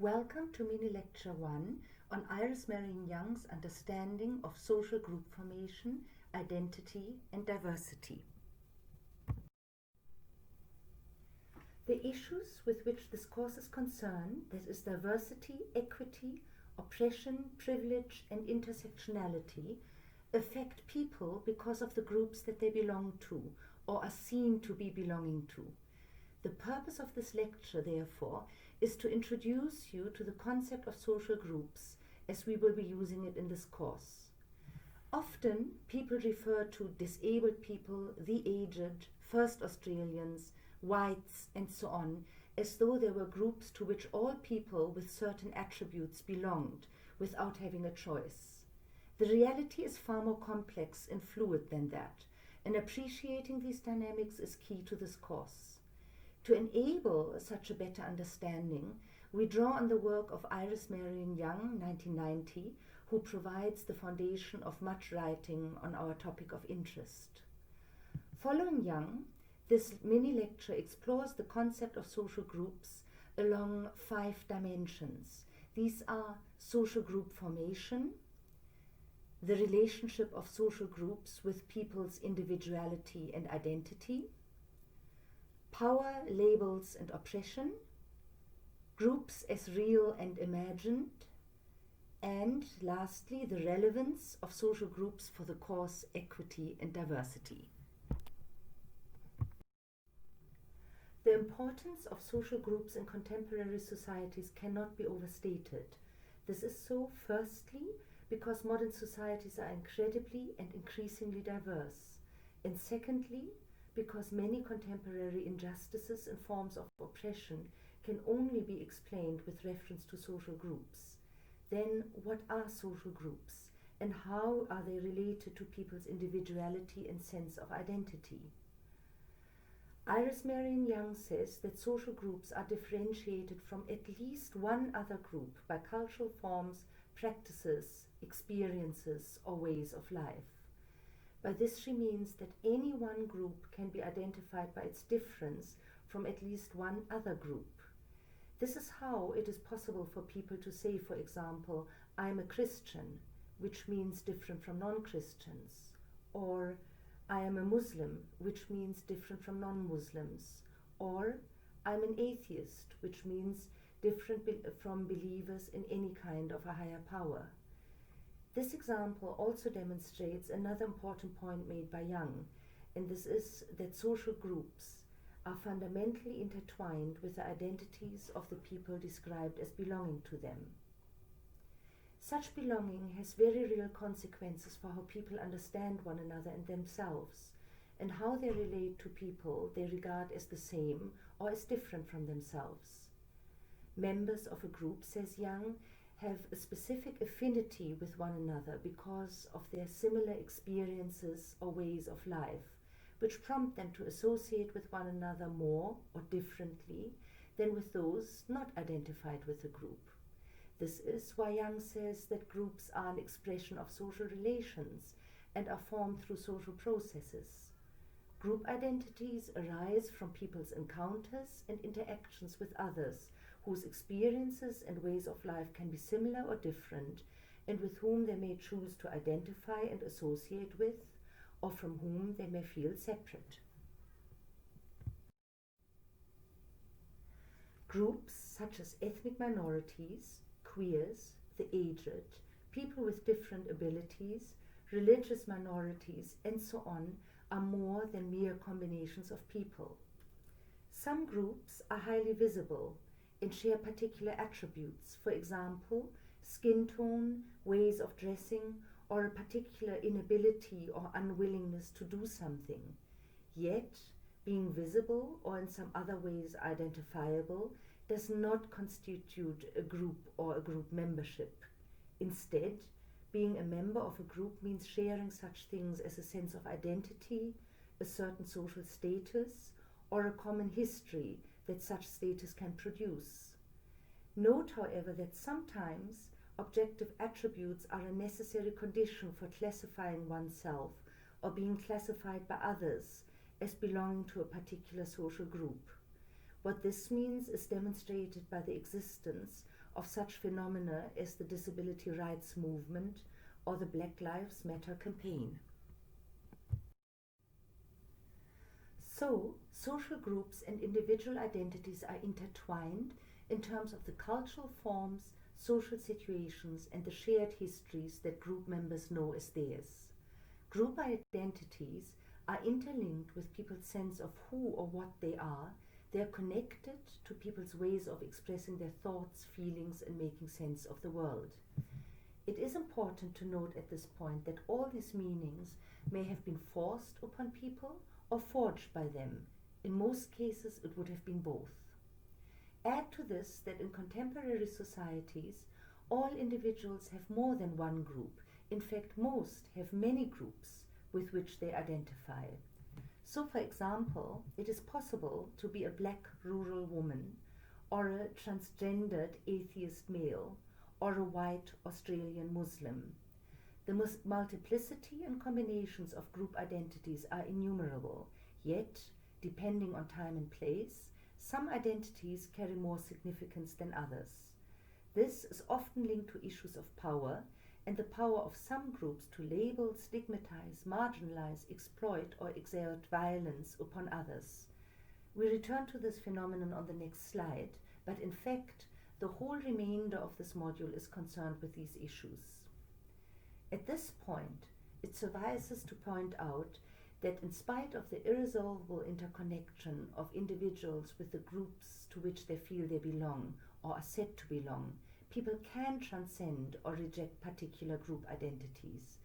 Welcome to Mini Lecture 1 on Iris Marion Young's understanding of social group formation, identity and diversity. The issues with which this course is concerned, that is diversity, equity, oppression, privilege and intersectionality, affect people because of the groups that they belong to or are seen to be belonging to. The purpose of this lecture, therefore, is to introduce you to the concept of social groups as we will be using it in this course. Often, people refer to disabled people, the aged, First Australians, whites, and so on, as though there were groups to which all people with certain attributes belonged, without having a choice. The reality is far more complex and fluid than that, and appreciating these dynamics is key to this course. To enable such a better understanding, we draw on the work of Iris Marion Young, 1990, who provides the foundation of much writing on our topic of interest. Following Young, this mini-lecture explores the concept of social groups along 5 dimensions. These are social group formation, the relationship of social groups with people's individuality and identity, power, labels and oppression, groups as real and imagined, and lastly, the relevance of social groups for the course equity and diversity. The importance of social groups in contemporary societies cannot be overstated. This is so, firstly, because modern societies are incredibly and increasingly diverse, and secondly, because many contemporary injustices and forms of oppression can only be explained with reference to social groups. Then, what are social groups, and how are they related to people's individuality and sense of identity? Iris Marion Young says that social groups are differentiated from at least one other group by cultural forms, practices, experiences, or ways of life. By this she means that any one group can be identified by its difference from at least one other group. This is how it is possible for people to say, for example, I'm a Christian, which means different from non-Christians, or I am a Muslim, which means different from non-Muslims, or I'm an atheist, which means different from believers in any kind of a higher power. This example also demonstrates another important point made by Young, and this is that social groups are fundamentally intertwined with the identities of the people described as belonging to them. Such belonging has very real consequences for how people understand one another and themselves, and how they relate to people they regard as the same or as different from themselves. Members of a group, says Young, have a specific affinity with one another because of their similar experiences or ways of life, which prompt them to associate with one another more or differently than with those not identified with the group. This is why Young says that groups are an expression of social relations and are formed through social processes. Group identities arise from people's encounters and interactions with others whose experiences and ways of life can be similar or different, and with whom they may choose to identify and associate with, or from whom they may feel separate. Groups such as ethnic minorities, queers, the aged, people with different abilities, religious minorities, and so on, are more than mere combinations of people. Some groups are highly visible and share particular attributes, for example, skin tone, ways of dressing, or a particular inability or unwillingness to do something. Yet, being visible or in some other ways identifiable does not constitute a group or a group membership. Instead, being a member of a group means sharing such things as a sense of identity, a certain social status, or a common history that such status can produce. Note, however, that sometimes objective attributes are a necessary condition for classifying oneself or being classified by others as belonging to a particular social group. What this means is demonstrated by the existence of such phenomena as the disability rights movement or the Black Lives Matter campaign. So, social groups and individual identities are intertwined in terms of the cultural forms, social situations, and the shared histories that group members know as theirs. Group identities are interlinked with people's sense of who or what they are. They are connected to people's ways of expressing their thoughts, feelings, and making sense of the world. It is important to note at this point that all these meanings may have been forced upon people or forged by them. In most cases, it would have been both. Add to this that in contemporary societies, all individuals have more than one group. In fact, most have many groups with which they identify. So, for example, it is possible to be a black rural woman, or a transgendered atheist male, or a white Australian Muslim. The multiplicity and combinations of group identities are innumerable, yet, depending on time and place, some identities carry more significance than others. This is often linked to issues of power and the power of some groups to label, stigmatize, marginalize, exploit, or exert violence upon others. We return to this phenomenon on the next slide, but in fact, the whole remainder of this module is concerned with these issues. At this point, it suffices to point out that in spite of the irresolvable interconnection of individuals with the groups to which they feel they belong or are said to belong, people can transcend or reject particular group identities.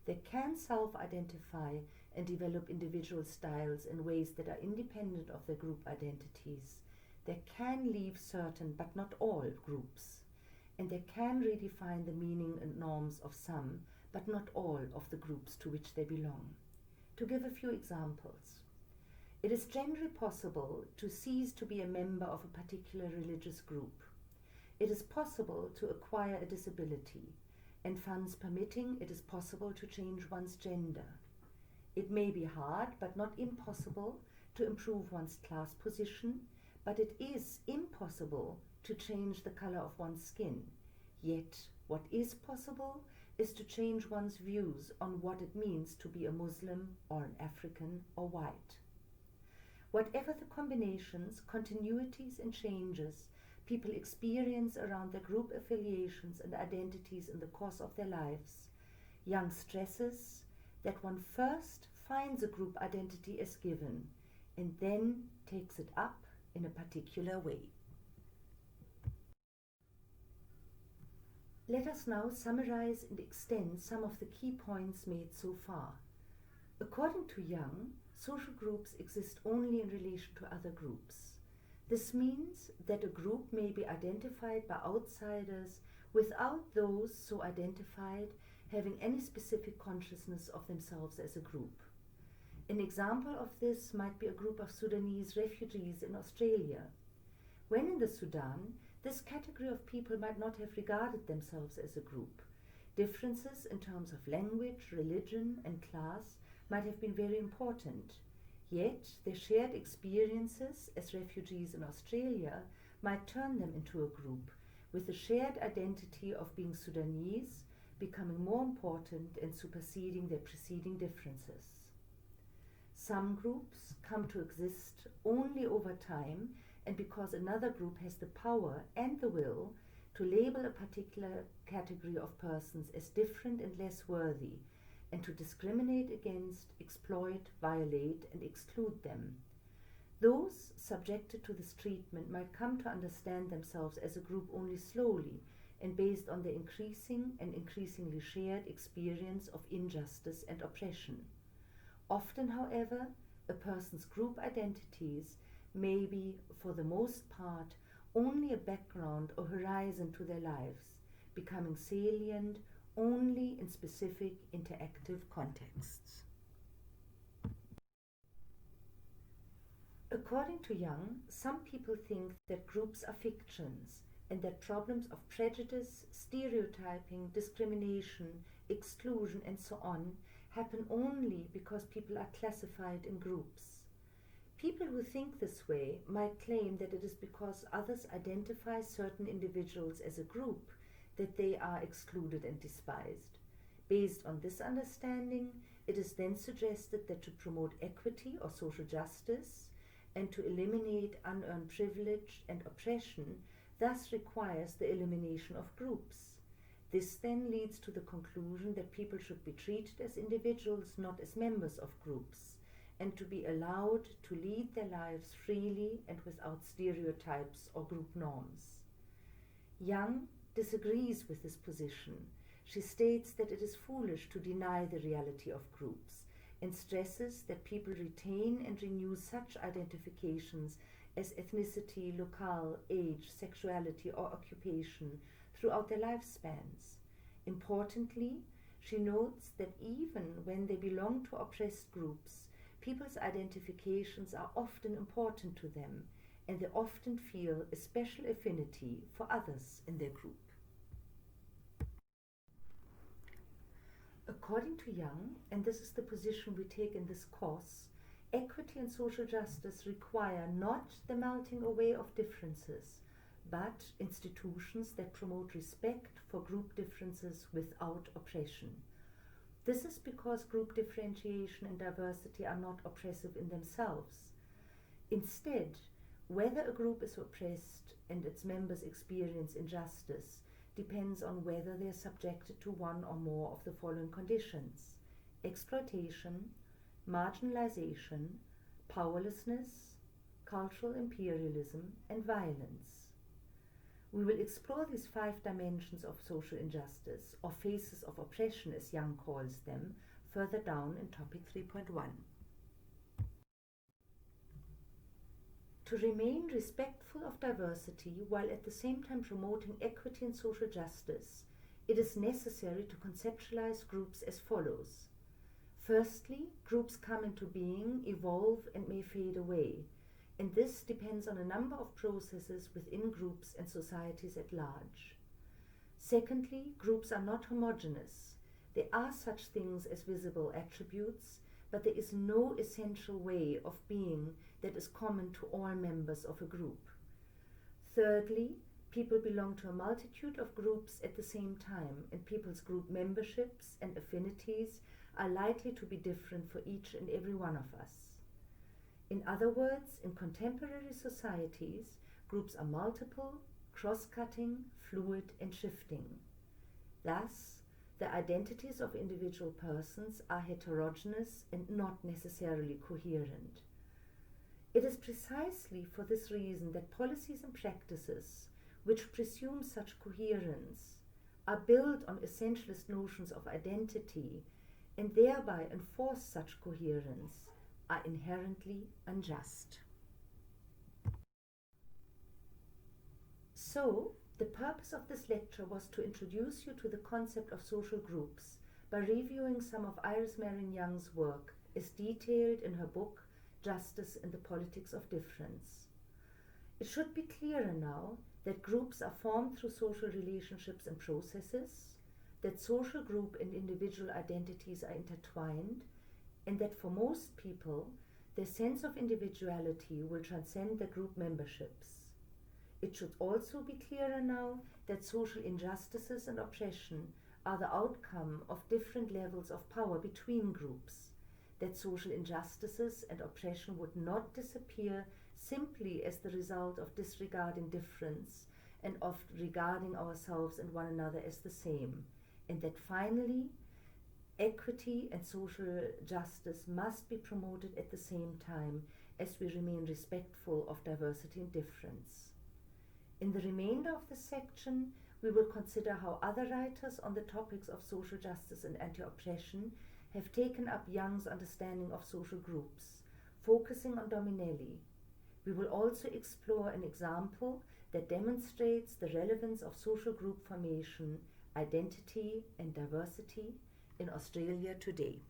They can self-identify and develop individual styles in ways that are independent of their group identities. They can leave certain, but not all, groups. And they can redefine the meaning and norms of some, but not all, of the groups to which they belong. To give a few examples, it is generally possible to cease to be a member of a particular religious group. It is possible to acquire a disability, and funds permitting, it is possible to change one's gender. It may be hard, but not impossible, to improve one's class position, but it is impossible to change the color of one's skin. Yet, what is possible is to change one's views on what it means to be a Muslim or an African or white. Whatever the combinations, continuities, and changes people experience around their group affiliations and identities in the course of their lives, Jung stresses that one first finds a group identity as given and then takes it up in a particular way. Let us now summarize and extend some of the key points made so far. According to Jung, social groups exist only in relation to other groups. This means that a group may be identified by outsiders without those so identified having any specific consciousness of themselves as a group. An example of this might be a group of Sudanese refugees in Australia. When in the Sudan, this category of people might not have regarded themselves as a group. Differences in terms of language, religion, and class might have been very important. Yet, their shared experiences as refugees in Australia might turn them into a group, with the shared identity of being Sudanese becoming more important and superseding their preceding differences. Some groups come to exist only over time and because another group has the power and the will to label a particular category of persons as different and less worthy, and to discriminate against, exploit, violate, and exclude them. Those subjected to this treatment might come to understand themselves as a group only slowly and based on their increasing and increasingly shared experience of injustice and oppression. Often, however, a person's group identities may be, for the most part, only a background or horizon to their lives, becoming salient only in specific interactive contexts. According to Jung, some people think that groups are fictions and that problems of prejudice, stereotyping, discrimination, exclusion, and so on happen only because people are classified in groups. People who think this way might claim that it is because others identify certain individuals as a group that they are excluded and despised. Based on this understanding, it is then suggested that to promote equity or social justice and to eliminate unearned privilege and oppression thus requires the elimination of groups. This then leads to the conclusion that people should be treated as individuals, not as members of groups, and to be allowed to lead their lives freely and without stereotypes or group norms. Young disagrees with this position. She states that it is foolish to deny the reality of groups and stresses that people retain and renew such identifications as ethnicity, locale, age, sexuality, or occupation throughout their lifespans. Importantly, she notes that even when they belong to oppressed groups, people's identifications are often important to them, and they often feel a special affinity for others in their group. According to Young, and this is the position we take in this course, equity and social justice require not the melting away of differences, but institutions that promote respect for group differences without oppression. This is because group differentiation and diversity are not oppressive in themselves. Instead, whether a group is oppressed and its members experience injustice depends on whether they are subjected to one or more of the following conditions: exploitation, marginalization, powerlessness, cultural imperialism, and violence. We will explore these 5 dimensions of social injustice, or phases of oppression as Young calls them, further down in topic 3.1. To remain respectful of diversity while at the same time promoting equity and social justice, it is necessary to conceptualize groups as follows. Firstly, groups come into being, evolve, and may fade away, and this depends on a number of processes within groups and societies at large. Secondly, groups are not homogeneous. There are such things as visible attributes, but there is no essential way of being that is common to all members of a group. Thirdly, people belong to a multitude of groups at the same time, and people's group memberships and affinities are likely to be different for each and every one of us. In other words, in contemporary societies, groups are multiple, cross-cutting, fluid, and shifting. Thus, the identities of individual persons are heterogeneous and not necessarily coherent. It is precisely for this reason that policies and practices which presume such coherence are built on essentialist notions of identity and thereby enforce such coherence are inherently unjust. So, the purpose of this lecture was to introduce you to the concept of social groups by reviewing some of Iris Marion Young's work as detailed in her book Justice and the Politics of Difference. It should be clearer now that groups are formed through social relationships and processes, that social group and individual identities are intertwined, and that for most people, their sense of individuality will transcend their group memberships. It should also be clearer now that social injustices and oppression are the outcome of different levels of power between groups, that social injustices and oppression would not disappear simply as the result of disregarding difference and of regarding ourselves and one another as the same, and that finally, equity and social justice must be promoted at the same time as we remain respectful of diversity and difference. In the remainder of this section, we will consider how other writers on the topics of social justice and anti-oppression have taken up Young's understanding of social groups, focusing on Dominelli. We will also explore an example that demonstrates the relevance of social group formation, identity, and diversity in Australia today.